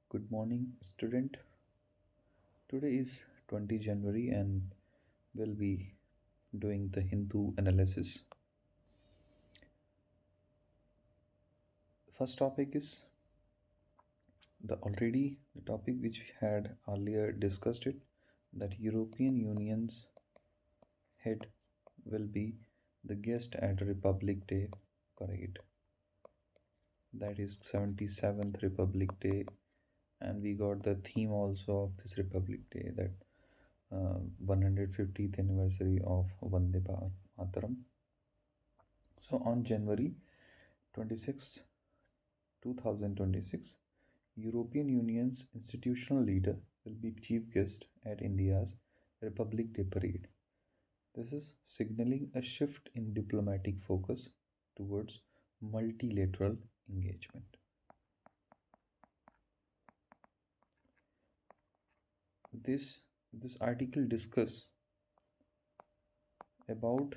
Good morning, student. Today is 20 January and we'll be doing the Hindu analysis. First topic is the topic which we had earlier discussed it, that European Union's head will be the guest at Republic Day parade. That is 77th Republic Day, and we got the theme also of this Republic Day, that 150th anniversary of Vande Mataram. So on January 26, 2026, European Union's institutional leader will be chief guest at India's Republic Day parade. This is signaling a shift in diplomatic focus towards multilateral engagement. This this article discuss about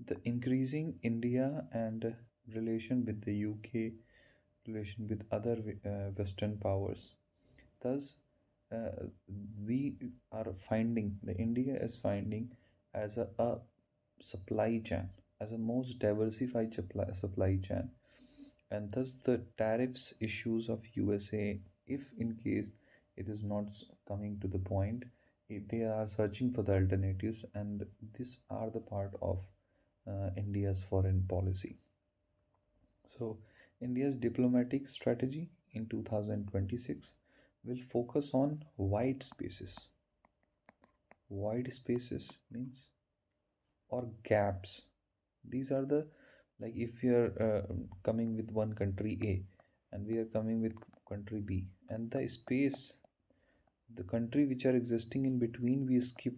the increasing India and relation with the UK, relation with other Western powers. Thus, uh, we are finding, the India is finding as a supply chain, as a most diversified supply chain, and thus the tariffs issues of USA, if in case it is not coming to the point, they are searching for the alternatives, and these are the part of India's foreign policy. So, India's diplomatic strategy in 2026 will focus on wide spaces. Wide spaces means, or gaps. These are the, like if we are coming with one country A and we are coming with country B, and the space, the country which are existing in between, we skip.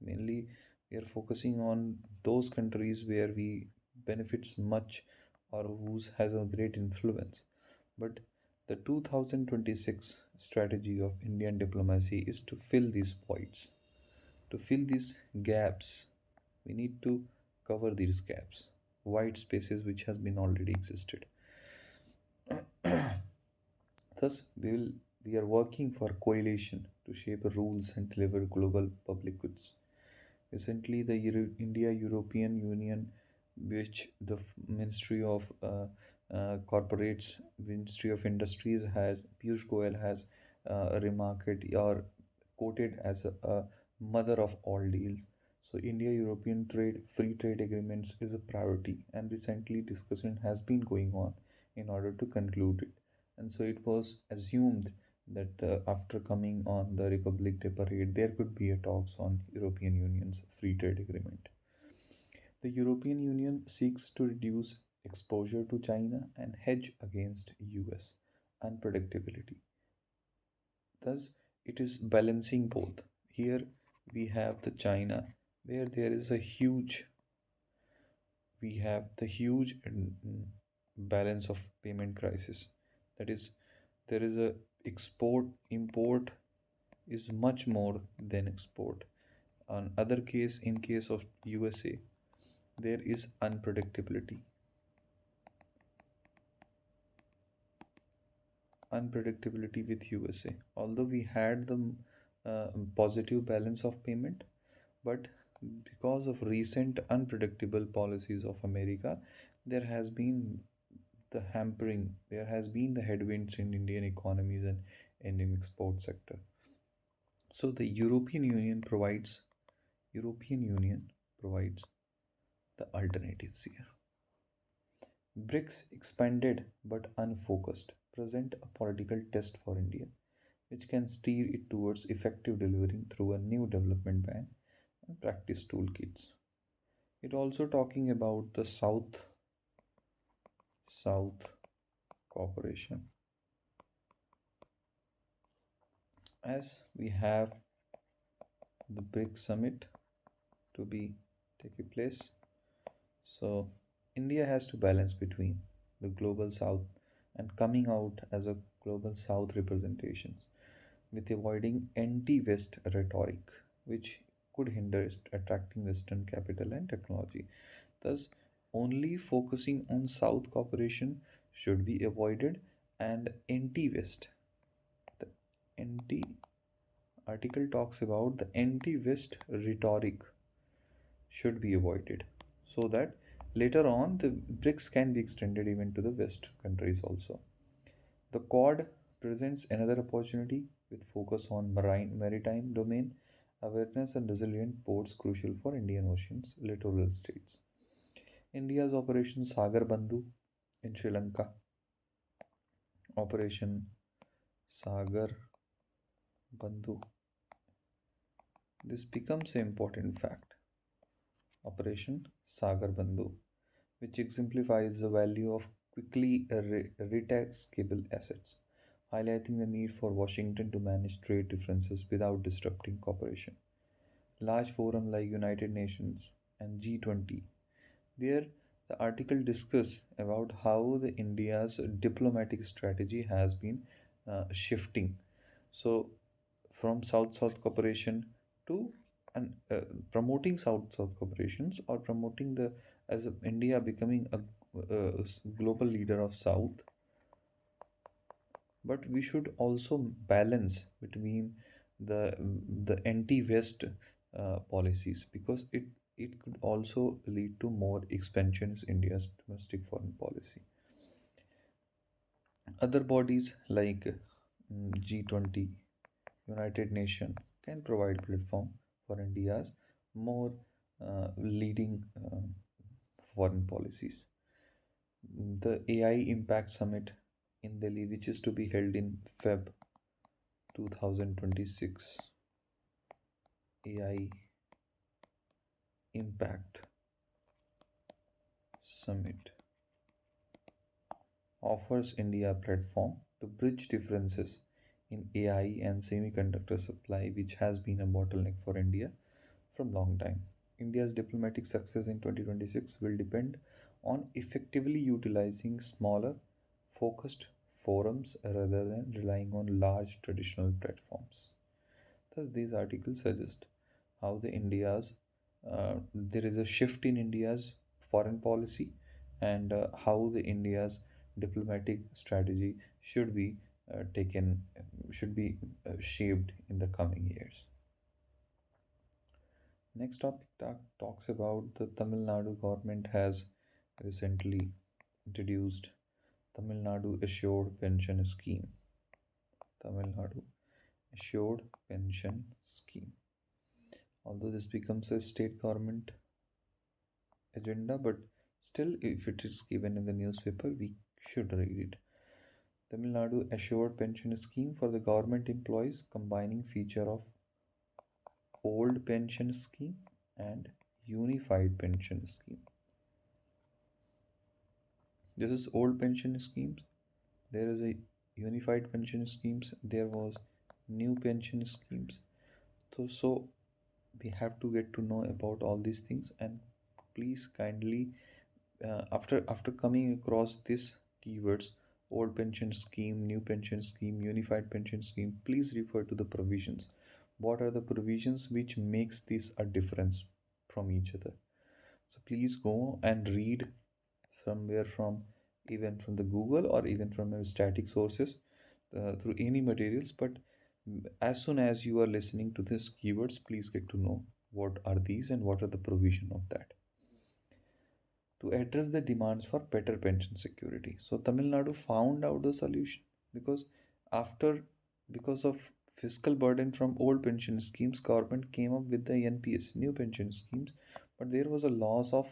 Mainly, we are focusing on those countries where we benefits much or whose has a great influence. But the 2026 strategy of Indian diplomacy is to fill these voids, to fill these gaps. We need to cover these gaps, white spaces which has been already existed. Thus, we are working for coalition to shape rules and deliver global public goods. Recently, the India European Union, which the Ministry of Corporates, Ministry of Industries has, Piyush Goyal has remarked or quoted as a mother of all deals. So, India European trade free trade agreements is a priority, and recently discussion has been going on in order to conclude it. And so, it was assumed that after coming on the Republic Day parade, there could be a talks on European Union's free trade agreement. The European Union seeks to reduce exposure to China and hedge against US unpredictability. Thus, it is balancing both. Here we have the China, where there is a huge, we have the huge balance of payment crisis. That is, there is a export import is much more than export. On other case, in case of USA, there is unpredictability with USA. Although we had the positive balance of payment, but because of recent unpredictable policies of America, there has been the hampering, there has been the headwinds in Indian economies and Indian export sector. So the European Union provides the alternatives here. BRICS, expanded but unfocused, present a political test for India, which can steer it towards effective delivering through a new development bank and practice toolkits. It also talking about the South cooperation, as we have the BRICS summit to be taking place. So India has to balance between the global South and coming out as a global South representations, with avoiding anti-West rhetoric, which could hinder attracting Western capital and technology. Thus, only focusing on South cooperation should be avoided, and anti-West. anti article talks about the anti-West rhetoric should be avoided, so that later on the BRICS can be extended even to the West countries also. The Quad presents another opportunity with focus on maritime domain awareness and resilient ports crucial for Indian Ocean's littoral states. India's Operation Sagar Bandhu in Sri Lanka, Operation Sagar Bandhu. This becomes an important fact. Operation Sagar Bandhu, which exemplifies the value of quickly retaxable assets, highlighting the need for Washington to manage trade differences without disrupting cooperation. Large forums like United Nations and G20. There, the article discuss about how the India's diplomatic strategy has been shifting. So, from South-South cooperation to and promoting South-South cooperations or promoting the as India becoming a global leader of South, but we should also balance between the the anti-West policies because it could also lead to more expansions India's domestic foreign policy. Other bodies like G20, United Nations can provide platform for India's more leading foreign policies. The AI Impact Summit in Delhi, which is to be held in Feb 2026, AI Impact Summit offers India a platform to bridge differences in AI and semiconductor supply, which has been a bottleneck for India from long time. India's diplomatic success in 2026 will depend on effectively utilizing smaller, focused forums rather than relying on large traditional platforms. Thus, these articles suggest how there is a shift in India's foreign policy and how the India's diplomatic strategy taken should be shaped in the coming years. Next topic talks about the Tamil Nadu government has recently introduced Tamil Nadu Assured Pension Scheme. Tamil Nadu Assured Pension Scheme. Although this becomes a state government agenda, but still, if it is given in the newspaper, we should read it. Tamil Nadu Assured Pension Scheme for the government employees, combining feature of old pension scheme and unified pension scheme. This is old pension schemes. There is a unified pension schemes. There was new pension schemes. So we have to get to know about all these things, and please kindly after coming across these keywords, old pension scheme, new pension scheme, unified pension scheme, please refer to the provisions. What are the provisions which makes this a difference from each other? So please go and read somewhere from, even from the Google or even from your static sources, through any materials. But as soon as you are listening to these keywords, please get to know what are these and what are the provision of that to address the demands for better pension security. So Tamil Nadu found out the solution because after because of fiscal burden from old pension schemes, government came up with the NPS, new pension schemes, but there was a loss of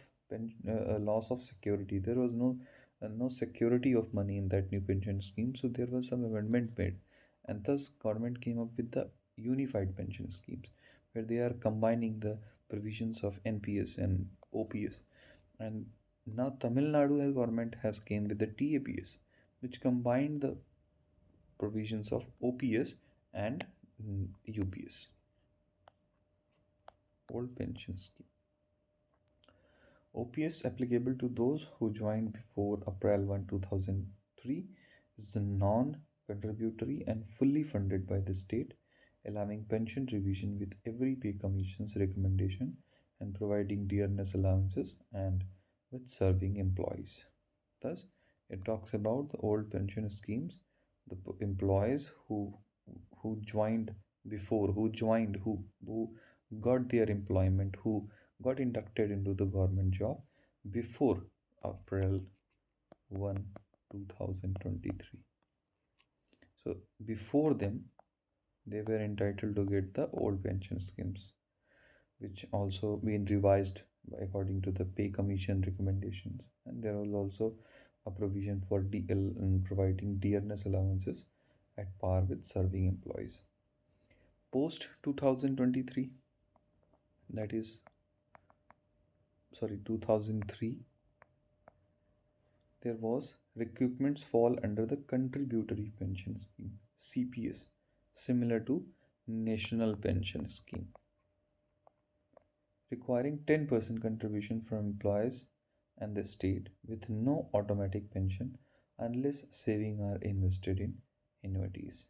security. There was no security of money in that new pension scheme. So there was some amendment made, and thus government came up with the unified pension schemes, where they are combining the provisions of NPS and OPS. And now Tamil Nadu government has came with the TAPS, which combined the provisions of OPS and UPS, old pension scheme. OPS applicable to those who joined before April 1, 2003 is non-contributory and fully funded by the state, allowing pension revision with every pay commission's recommendation and providing dearness allowances and with serving employees. Thus, it talks about the old pension schemes, the employees who joined before, who got their employment, who got inducted into the government job before April 1, 2023. So before them, they were entitled to get the old pension schemes, which also been revised according to the pay commission recommendations. And there was also a provision for DL and providing dearness allowances at par with serving employees. Post 2023, that is, sorry, 2003, there was recruitments fall under the contributory pension scheme, CPS, similar to national pension scheme, requiring 10% contribution from employees and the state with no automatic pension unless saving are invested in annuities.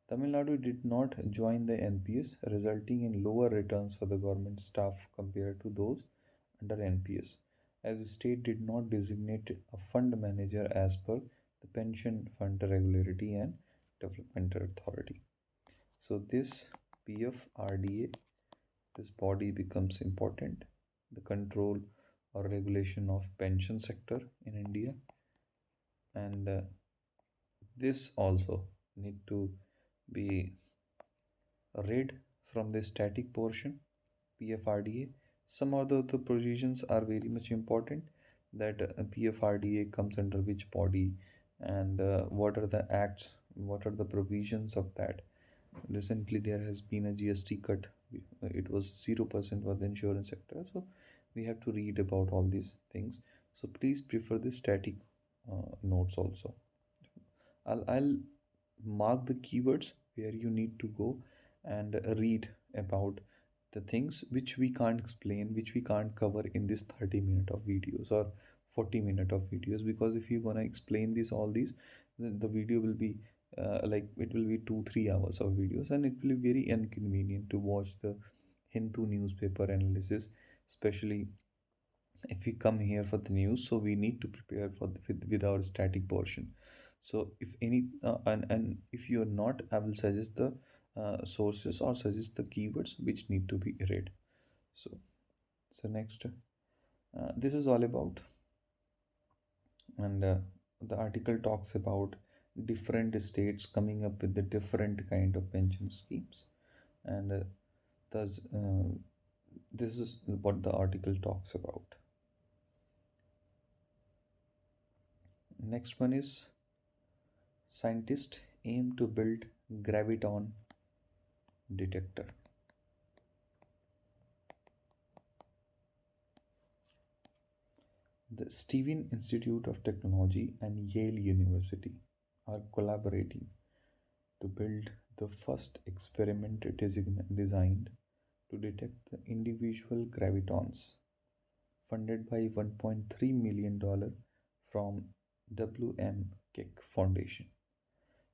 Tamil Nadu did not join the NPS, resulting in lower returns for the government staff compared to those under NPS, as the state did not designate a fund manager as per the Pension Fund Regularity and Development Authority. So this PFRDA, this body becomes important, the control or regulation of pension sector in India, and this also need to be read from the static portion PFRDA. Some of the provisions are very much important, that PFRDA comes under which body, and what are the acts, what are the provisions of that. Recently there has been a GST cut. It was 0% for the insurance sector, so we have to read about all these things. So please prefer the static notes also. I'll mark the keywords where you need to go and read about the things which we can't explain, which we can't cover in this 30 minute of videos or 40 minute of videos, because if you're gonna explain this all these, the video will be like it will be 2-3 hours of videos, and it will be very inconvenient to watch the Hindu newspaper analysis, especially if we come here for the news. So we need to prepare for with our static portion. So if any and if you're not, I will suggest the sources or suggest the keywords which need to be read. So next, this is all about, and the article talks about different states coming up with the different kind of pension schemes, and thus this is what the article talks about. Next one is, scientists aim to build graviton detector. The Stevin Institute of Technology and Yale University are collaborating to build the first experiment designed to detect the individual gravitons, funded by $1.3 million from W.M. Keck Foundation.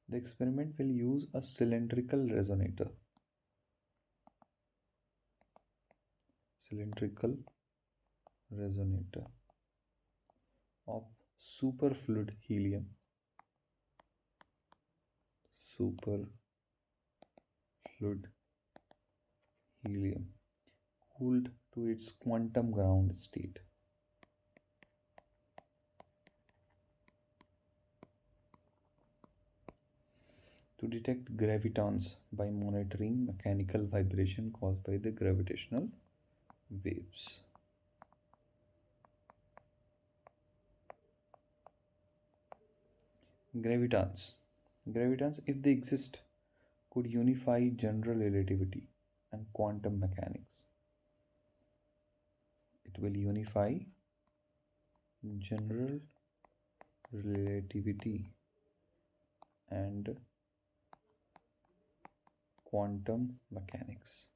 The experiment will use a cylindrical resonator of superfluid helium cooled to its quantum ground state. To detect gravitons by monitoring mechanical vibration caused by the gravitational waves. Gravitons. Gravitons, if they exist, could unify general relativity and quantum mechanics. It will unify general relativity and quantum mechanics,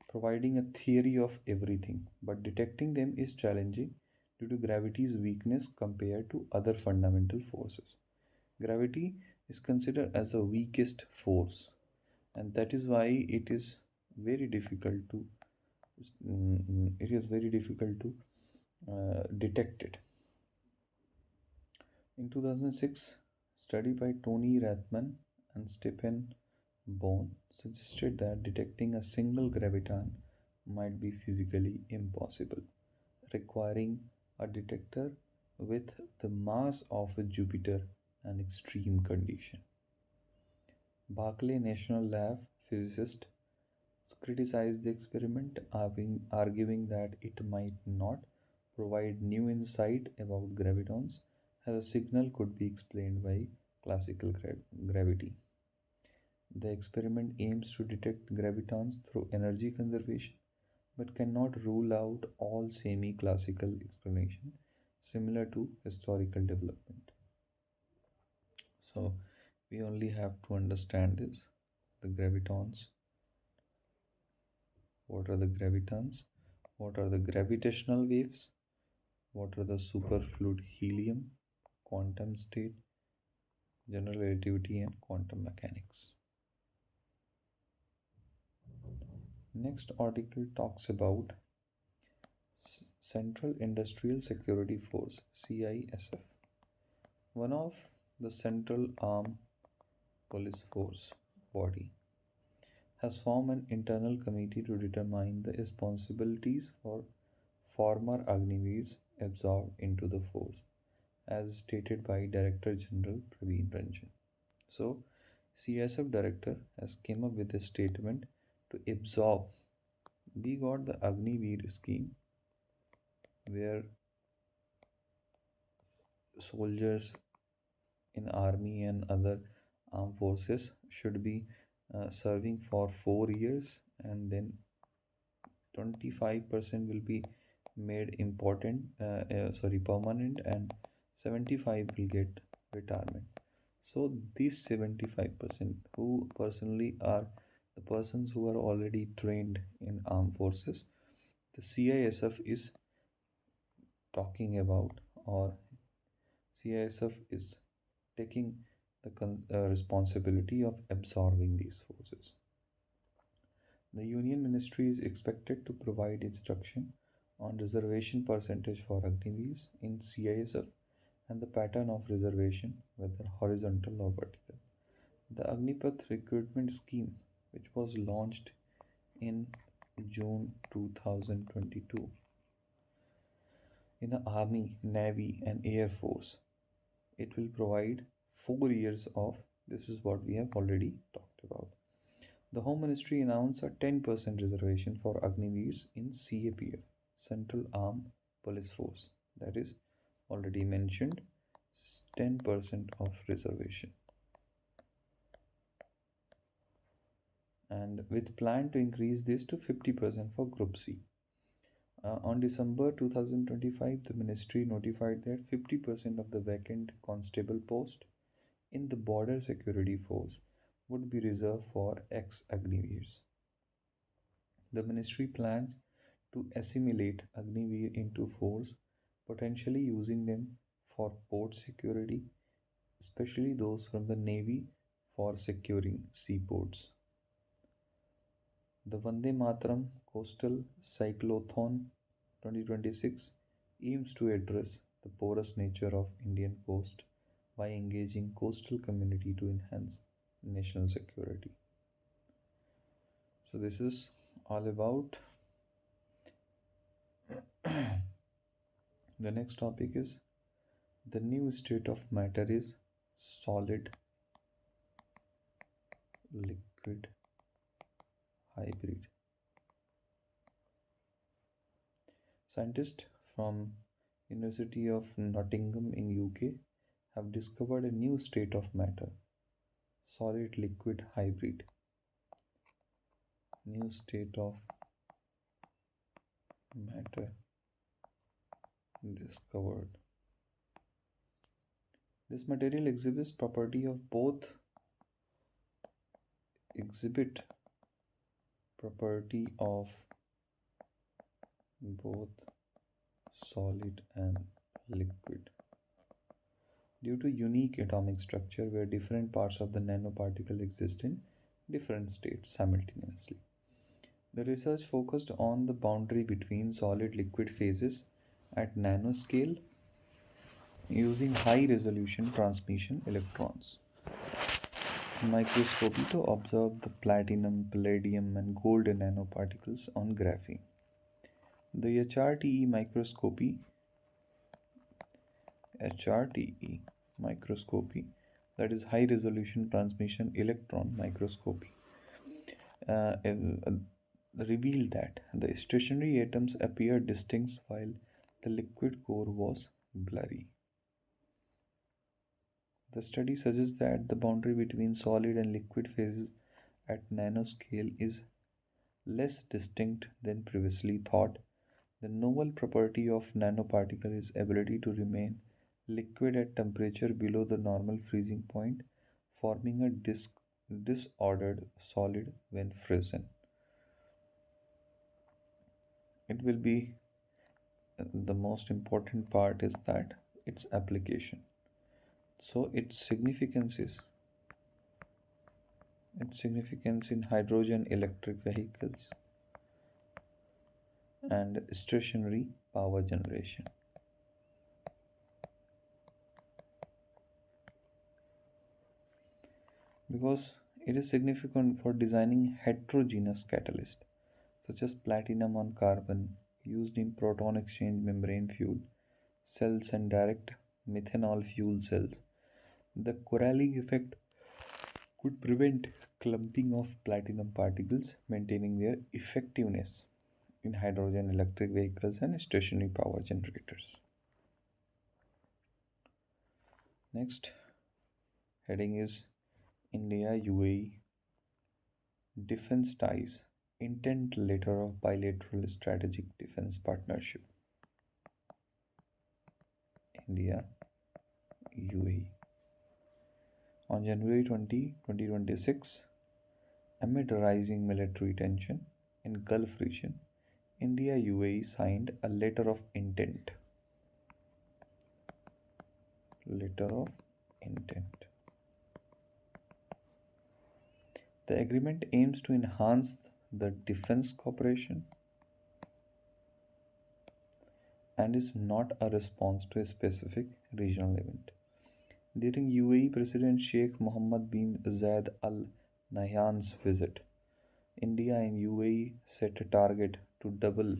providing a theory of everything, but detecting them is challenging due to gravity's weakness compared to other fundamental forces. Gravity is considered as the weakest force, and that is why it is very difficult to detect it. In 2006, study by Tony Rathman and Stephen Bone suggested that detecting a single graviton might be physically impossible, requiring a detector with the mass of a Jupiter, an extreme condition. Berkeley National Lab physicists criticized the experiment, arguing that it might not provide new insight about gravitons, as a signal could be explained by classical gravity. The experiment aims to detect gravitons through energy conservation but cannot rule out all semi classical explanation similar to historical development. So, we only have to understand this, the gravitons. What are the gravitons? What are the gravitational waves? What are the superfluid helium, quantum state, general relativity, and quantum mechanics? Next article talks about Central Industrial Security Force CISF, one of the Central Armed Police Force body, has formed an internal committee to determine the responsibilities for former Agniveers absorbed into the force, as stated by Director General Praveen Ranjan. So, CSF director has came up with a statement to absorb. We got the Agniveer scheme where soldiers in army and other armed forces should be serving for 4 years, and then 25% will be made permanent, and 75 will get retirement. So these 75% who personally are the persons who are already trained in armed forces, the CISF is talking about, or CISF is taking the responsibility of absorbing these forces. The Union Ministry is expected to provide instruction on reservation percentage for Agniveers in CISF and the pattern of reservation, whether horizontal or vertical. The Agnipath recruitment scheme, which was launched in June 2022 in the Army, Navy, and Air Force, it will provide 4 years of this is what we have already talked about. The Home Ministry announced a 10% reservation for Agniveers in CAPF, Central Armed Police Force. That is already mentioned, 10% of reservation. And with plan to increase this to 50% for Group C. On December 2025, the ministry notified that 50% of the vacant constable post in the border security force would be reserved for ex-Agniveers. The ministry plans to assimilate Agniveer into force, potentially using them for port security, especially those from the Navy for securing seaports. The Vande Mataram Coastal Cyclothon 2026 aims to address the porous nature of Indian coast by engaging coastal community to enhance national security. So this is all about. The next topic is the new state of matter is solid, liquid, hybrid. Scientists from University of Nottingham in UK have discovered a new state of matter, solid liquid hybrid. New state of matter discovered. This material exhibits property of both exhibit property of both solid and liquid due to unique atomic structure where different parts of the nanoparticle exist in different states simultaneously. The research focused on the boundary between solid liquid phases at nanoscale using high resolution transmission electrons. microscopy to observe the platinum, palladium, and gold nanoparticles on graphene. The HRTE microscopy, that is high resolution transmission electron microscopy, uh, uh, revealed that the stationary atoms appeared distinct while the liquid core was blurry. The study suggests that the boundary between solid and liquid phases at nanoscale is less distinct than previously thought. The novel property of nanoparticle is ability to remain liquid at temperature below the normal freezing point, forming a disordered solid when frozen. It will be the most important part is that its application. So its significance in hydrogen electric vehicles and stationary power generation, because it is significant for designing heterogeneous catalysts such as platinum on carbon used in proton exchange membrane fuel cells and direct methanol fuel cells. The corralling effect could prevent clumping of platinum particles, maintaining their effectiveness in hydrogen electric vehicles and stationary power generators. Next heading is India UAE defense ties intent letter of bilateral strategic defense partnership. India UAE on January 20, 2026, amid rising military tension in Gulf region, India UAE signed a letter of intent. Letter of intent. The agreement aims to enhance the defense cooperation and is not a response to a specific regional event. During UAE President Sheikh Mohammed bin Zayed Al Nahyan's visit, India and UAE set a target to double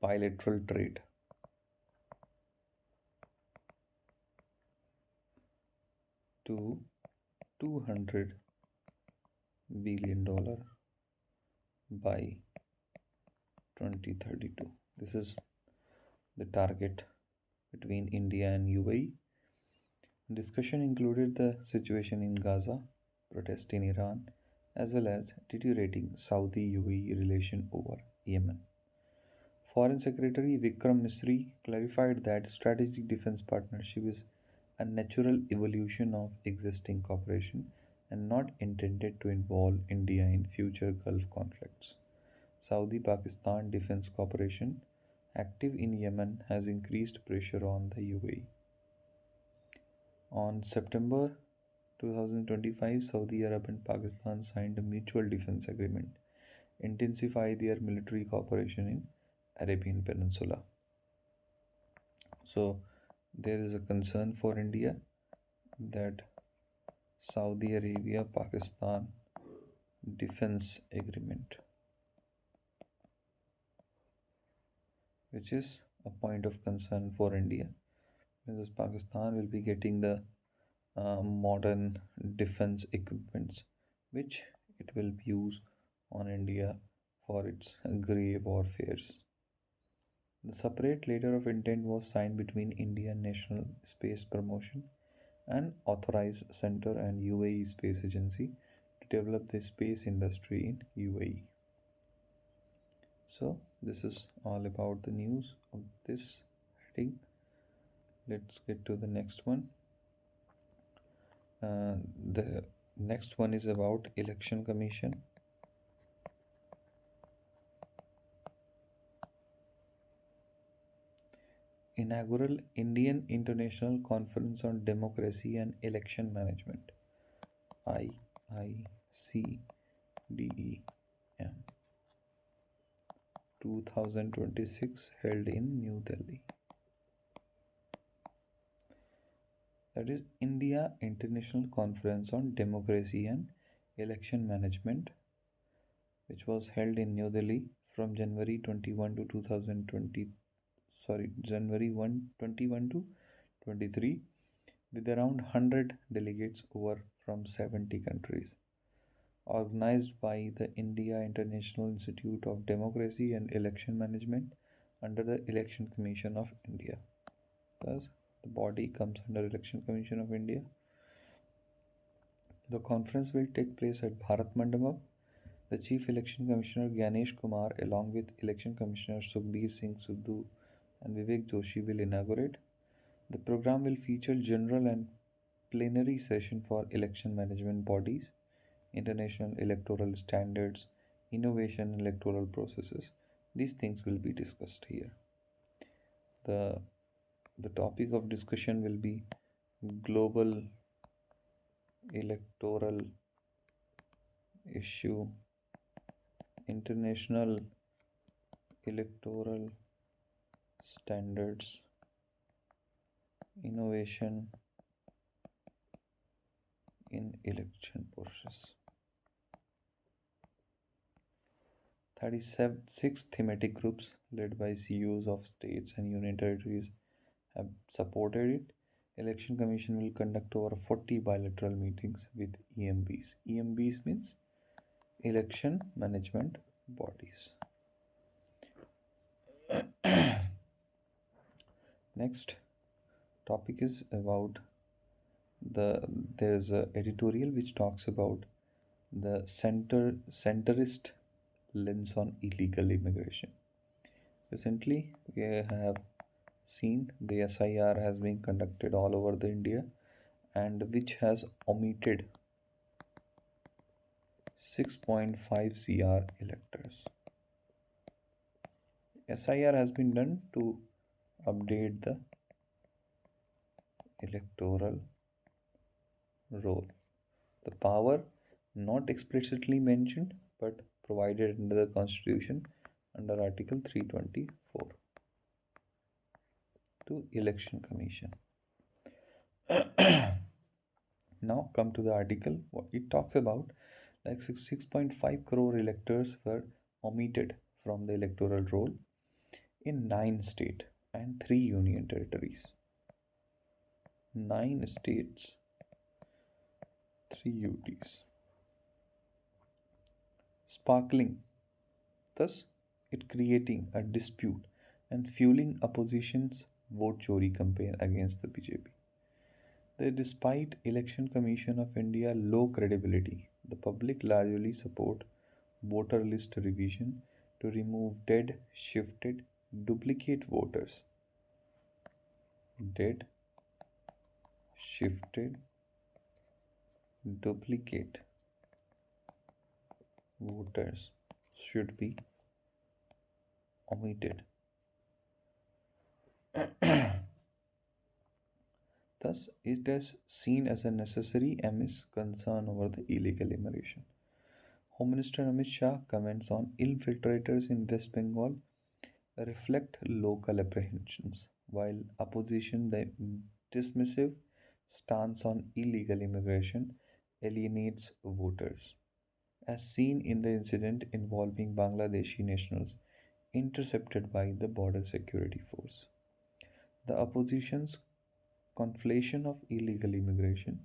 bilateral trade to $200 billion by 2032. This is the target between India and UAE. Discussion included the situation in Gaza, protest in Iran, as well as deteriorating Saudi UAE relation over Yemen. Foreign Secretary Vikram Misri clarified that strategic defense partnership is a natural evolution of existing cooperation and not intended to involve India in future Gulf conflicts. Saudi Pakistan defense cooperation active in Yemen has increased pressure on the UAE. On September 2025, Saudi Arab and Pakistan signed a mutual defense agreement, intensify their military cooperation in Arabian Peninsula. So there is a concern for India that Saudi Arabia Pakistan defense agreement, which is a point of concern for India because Pakistan will be getting the modern defense equipments which it will use on India for its grey warfares. The separate letter of intent was signed between Indian National Space Promotion and Authorized Center and UAE Space Agency to develop the space industry in UAE. So this is all about the news of this heading. Let's get to the next one. The next one is about Election Commission. Inaugural Indian International Conference on Democracy and Election Management, IICDEM 2026, held in New Delhi. That is India International Conference on Democracy and Election Management, which was held in New Delhi from January 21 to 2020, sorry, January 21 to 23, with around 100 delegates over from 70 countries. Organized by the India International Institute of Democracy and Election Management under the Election Commission of India. Thus, the body comes under Election Commission of India. The conference will take place at Bharat Mandapam. The Chief Election Commissioner Ganesh Kumar, along with Election Commissioner Sukhbir Singh Sidhu and Vivek Joshi, will inaugurate. The program will feature general and plenary session for election management bodies, international electoral standards, innovation in electoral processes. These things will be discussed here. The, the topic of discussion will be global electoral issue, international electoral standards, innovation in election process. 36 thematic groups led by CEOs of states and union territories have supported it. Election Commission will conduct over 40 bilateral meetings with EMBs. EMBs means election management bodies. Next topic is about there's a editorial which talks about the centrist lens on illegal immigration. Recently, we have seen the SIR has been conducted all over the India and which has omitted 6.5 CR electors. SIR has been done to update the electoral roll. The power not explicitly mentioned but provided under the Constitution under Article 324 to Election Commission. Now come to the article. What it talks about, like 6.5 crore electors were omitted from the electoral roll in 9 states and 3 union territories. 9 states, 3 UTs. Sparkling, thus it creating a dispute and fueling opposition's vote chori campaign against the BJP. Despite Election Commission of India low credibility, the public largely support voter list revision to remove dead, shifted, duplicate voters. Dead, shifted, duplicate voters should be omitted. Thus, it is seen as a necessary amidst concern over the illegal immigration. Home Minister Amit Shah comments on infiltrators in West Bengal reflect local apprehensions, while opposition dismissive stance on illegal immigration alienates voters, as seen in the incident involving Bangladeshi nationals intercepted by the Border Security Force. The opposition's conflation of illegal immigration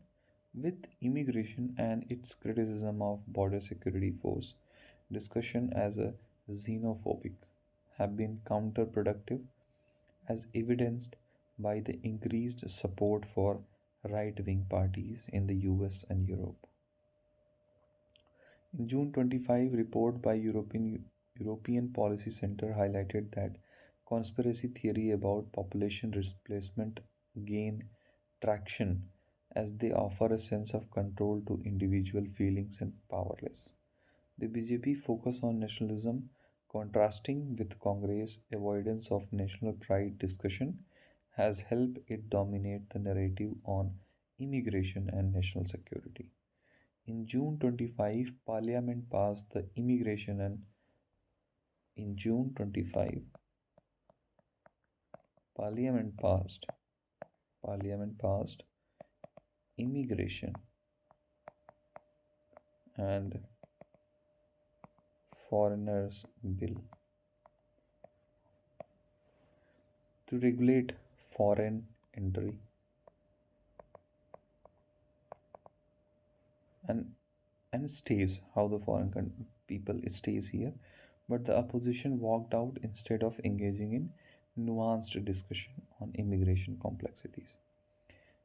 with immigration and its criticism of Border Security Force discussion as a xenophobic have been counterproductive, as evidenced by the increased support for right wing parties in the US and Europe. In June 25, report by European Policy Center highlighted that conspiracy theory about population displacement gain traction as they offer a sense of control to individual feelings and powerless. The BJP focus on nationalism, contrasting with Congress' avoidance of national pride discussion, has helped it dominate the narrative on immigration and national security. In June 25, Parliament passed the Immigration and in June 25, Parliament passed Immigration and Foreigners Bill to regulate foreign entry and stays, how the people stays here. But the opposition walked out instead of engaging in nuanced discussion on immigration complexities.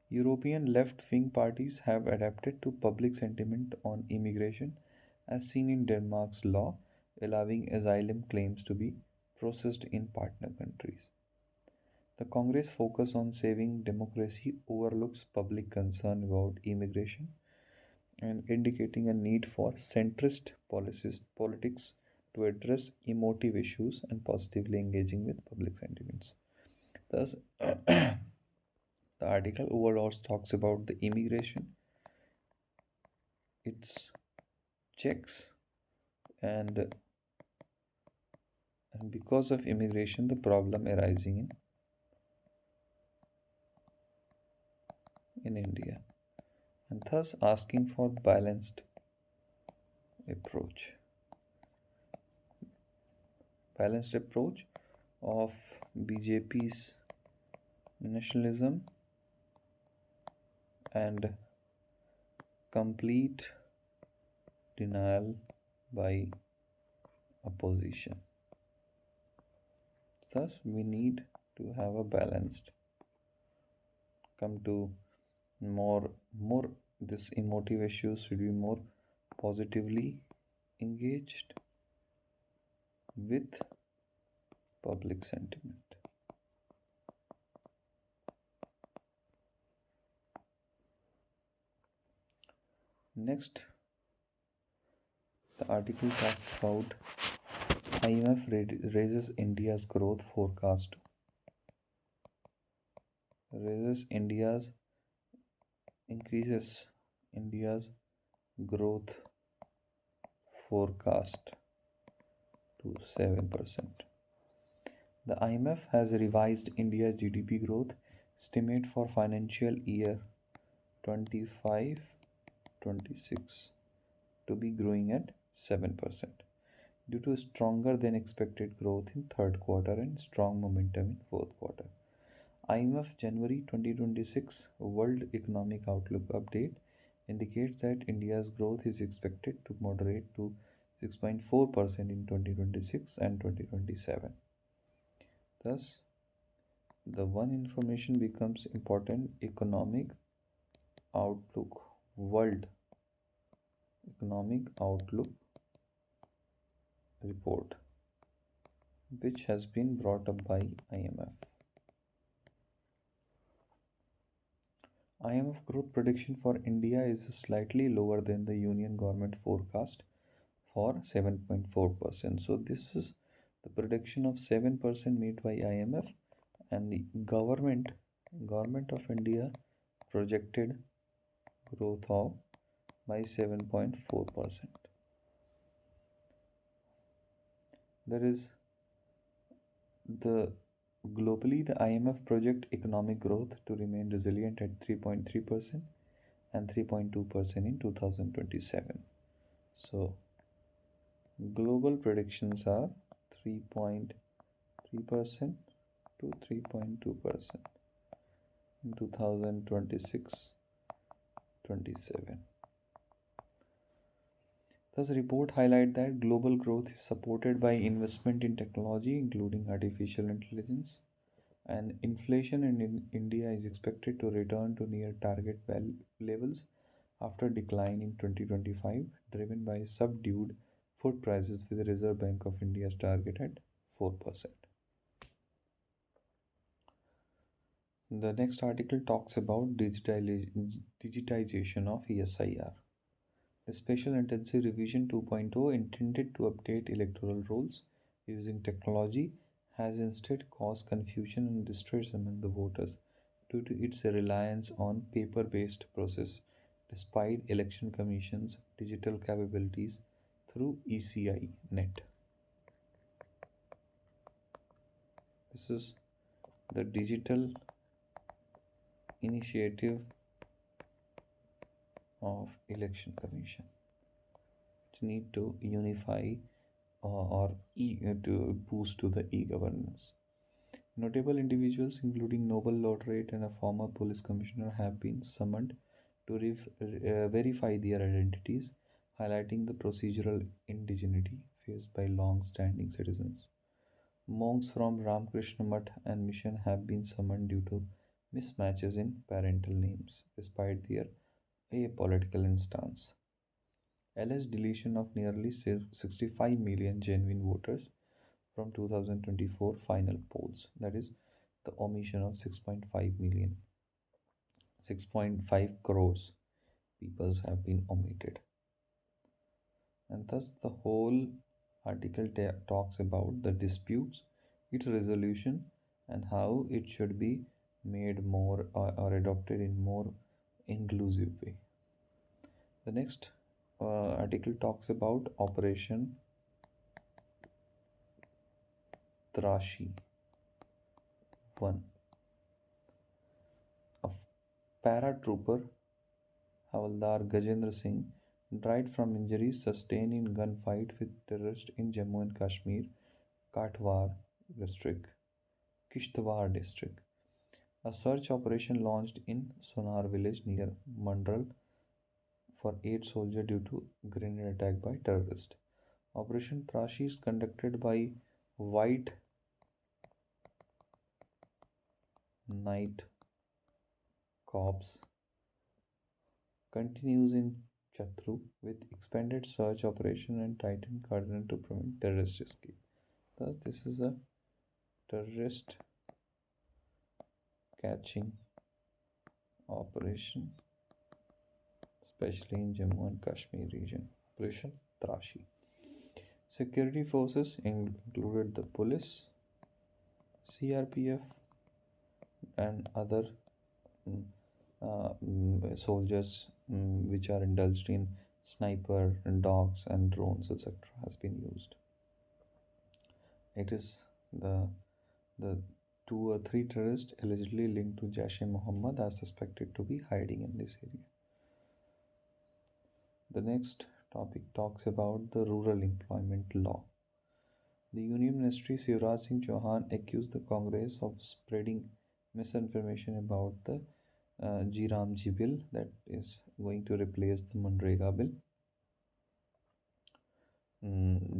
European left wing parties have adapted to public sentiment on immigration, as seen in Denmark's law allowing asylum claims to be processed in partner countries. The Congress' focus on saving democracy overlooks public concern about immigration and indicating a need for centrist politics to address emotive issues and positively engaging with public sentiments. Thus, the article overall talks about the immigration, its checks, and because of immigration, the problem arising in India, and thus asking for approach, balanced approach of BJP's nationalism and complete denial by opposition. Thus, we need to have a balanced, come to more this emotive issues should be more positively engaged with public sentiment. Next, the article talks about IMF raises India's growth forecast. Raises India's increases India's growth forecast to 7%. The IMF has revised India's GDP growth estimate for financial year 25-26 to be growing at 7% due to stronger than expected growth in third quarter and strong momentum in fourth quarter. IMF January 2026 World Economic Outlook update indicates that India's growth is expected to moderate to 6.4% in 2026 and 2027. Thus, the one information becomes important: economic outlook, world economic outlook report, which has been brought up by IMF. IMF growth prediction for India is slightly lower than the Union government forecast for 7.4%. So this is the prediction of 7% made by IMF, and the government of India projected growth of by 7.4%. There is the globally the IMF project economic growth to remain resilient at 3.3% and 3.2% in 2027. So global predictions are 3.3% to 3.2% in 2026-27. Thus, report highlight that global growth is supported by investment in technology, including artificial intelligence, and inflation in India is expected to return to near target levels after decline in 2025, driven by subdued food prices with the Reserve Bank of India's target at 4%. The next article talks about digitization of ESIR. The Special Intensive Revision 2.0, intended to update electoral rolls using technology, has instead caused confusion and distress among the voters due to its reliance on paper-based process despite election commission's digital capabilities through ECI net. This is the digital initiative of Election Commission, which need to unify to boost to the e-governance. Notable individuals, including Nobel laureate and a former police commissioner, have been summoned to verify their identities, highlighting the procedural indigeneity faced by long-standing citizens. Monks from Ramakrishna Mutt and Mission have been summoned due to mismatches in parental names, despite their apolitical instance. Alleged deletion of nearly 65 million genuine voters from 2024 final polls, that is, the omission of 6.5 million, 6.5 crores peoples have been omitted. And thus, the whole article talks about the disputes, its resolution, and how it should be made more or adopted in more inclusive way. The next article talks about Operation Trashi 1. A paratrooper Havaldar Gajendra Singh died from injuries sustained in gunfight with terrorists in Jammu and Kashmir, Katwar district, Kishtwar district. A search operation launched in Sonar village near Mandral for 8 soldiers due to grenade attack by terrorists. Operation Trashi is conducted by White Knight Corps continues in Chatru with expanded search operation and tightened cordon to prevent terrorist escape. Thus, this is a terrorist catching operation, especially in Jammu and Kashmir region. Operation Trashi. Security forces included the police, CRPF, and other mm, soldiers which are indulged in sniper and dogs and drones, etc., has been used. It is the 2 or 3 terrorists allegedly linked to Jaish-e-Mohammed are suspected to be hiding in this area. The next topic talks about the rural employment law. The Union Ministry Shivraj Singh Chauhan accused the Congress of spreading misinformation about the G Ramji bill that is going to replace the Manrega bill.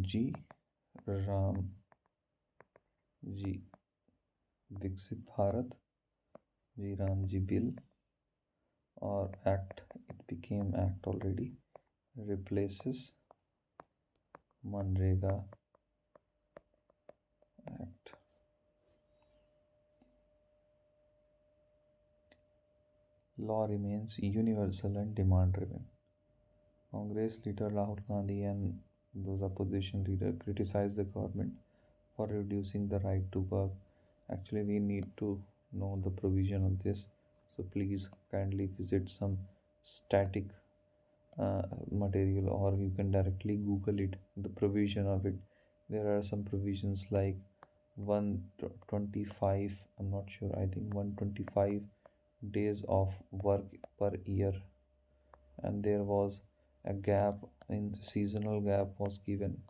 G Ram G Viksit Bharat G Ramji bill or act, it became act already, replaces Manrega act. Law remains universal and demand driven. Congress leader Rahul Gandhi and those opposition leaders criticized the government for reducing the right to work. Actually, we need to know the provision of this, so please kindly visit some static material, or you can directly Google it, the provision of it. There are some provisions like 125, I'm not sure, I think 125 days of work per year, and there was a gap in seasonal gap was given,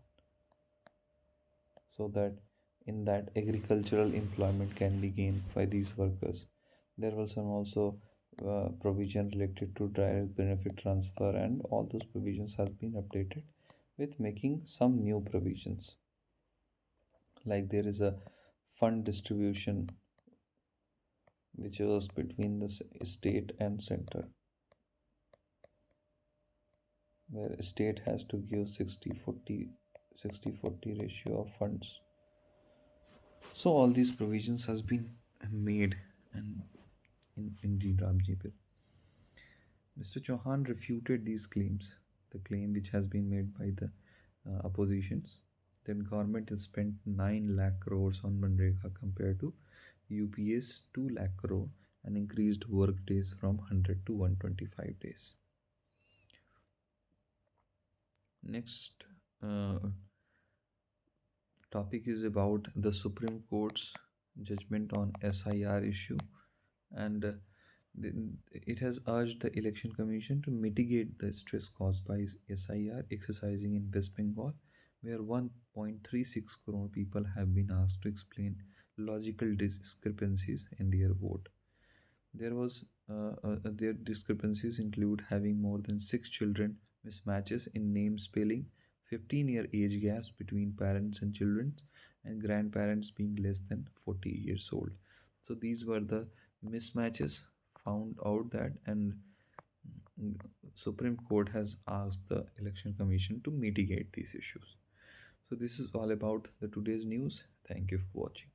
so that in that agricultural employment can be gained by these workers. There was some also provision related to direct benefit transfer, and all those provisions has been updated with making some new provisions, like there is a fund distribution which was between the state and center, where state has to give 60-40 ratio of funds. So all these provisions has been made and in G Ramji bill. Mr. Chauhan refuted these claims, the claim which has been made by the oppositions. Then government has spent 9 lakh crores on Manrega compared to UPS 2 lakh crore and increased work days from 100 to 125 days. Next topic is about the Supreme Court's judgment on SIR issue, and It has urged the Election Commission to mitigate the stress caused by SIR exercising in West Bengal, where 1.36 crore people have been asked to explain logical discrepancies in their vote. Their discrepancies include having more than six children, mismatches in name spelling, 15-year age gaps between parents and children, and grandparents being less than 40 years old. So these were the mismatches found out that, and Supreme Court has asked the Election Commission to mitigate these issues. So this is all about the today's news. Thank you for watching.